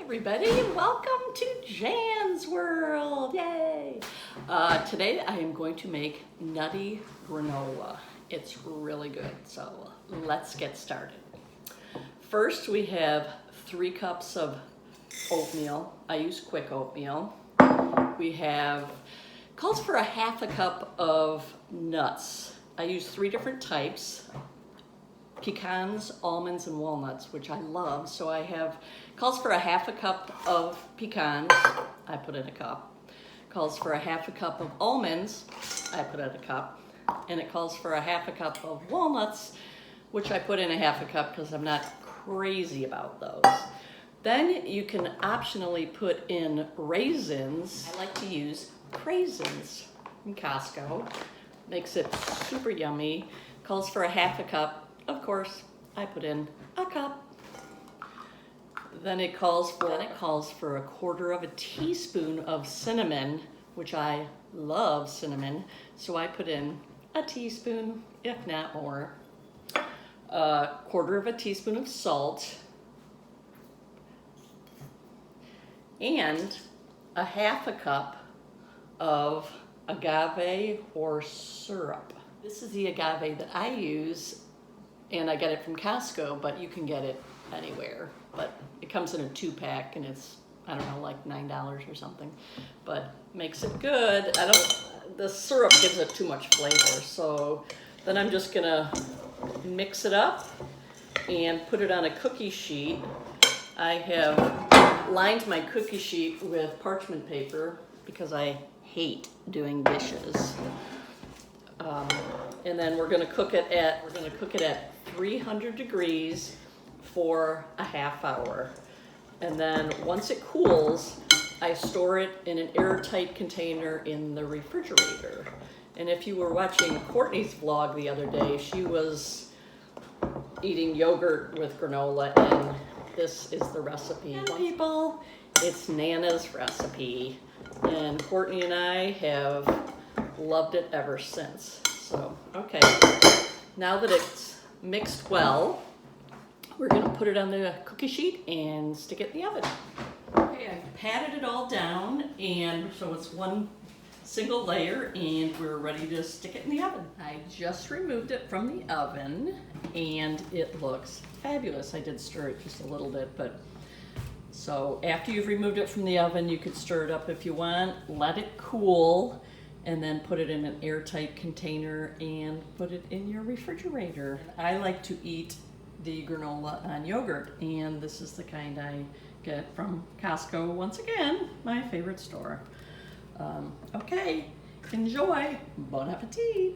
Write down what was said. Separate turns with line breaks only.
everybody, welcome to Jan's World, yay! Today I am going to make nutty granola. It's really good, so let's get started. First we have 3 cups of oatmeal. I use quick oatmeal. We have, calls for a half a cup of nuts. I use 3 different types. Pecans, almonds, and walnuts, which I love. So I have, calls for a half a cup of pecans, I put in a cup. Calls for a half a cup of almonds, I put in a cup. And it calls for a half a cup of walnuts, which I put in a half a cup because I'm not crazy about those. Then you can optionally put in raisins. I like to use craisins from Costco. Makes it super yummy. Calls for a half a cup. Of course, I put in a cup. Then it calls for a 1/4 teaspoon of cinnamon, which I love cinnamon, so I put in a teaspoon, if not more. A 1/4 teaspoon of salt, and a half a cup of agave or syrup. This is the agave that I use, and I get it from Costco, but you can get it anywhere. But it comes in a 2-pack, and it's, I don't know, like $9 or something. But makes it good. The syrup gives it too much flavor. So then I'm just gonna mix it up and put it on a cookie sheet. I have lined my cookie sheet with parchment paper because I hate doing dishes. And then we're gonna cook it at 300 degrees for a half hour. And then once it cools, I store it in an airtight container in the refrigerator. And if you were watching Courtney's vlog the other day, she was eating yogurt with granola, and this is the recipe. And people, it's Nana's recipe, and Courtney and I have loved it ever since. So, okay, now that it's mixed well, we're gonna put it on the cookie sheet and stick it in the oven. Okay, I've patted it all down, and so it's one single layer, and we're ready to stick it in the oven. I just removed it from the oven, and it looks fabulous. I did stir it just a little bit, but so after you've removed it from the oven, you could stir it up if you want, let it cool, and then put it in an airtight container and put it in your refrigerator. I like to eat the granola on yogurt, and this is the kind I get from Costco, once again, my favorite store. Okay, enjoy. Bon appetit.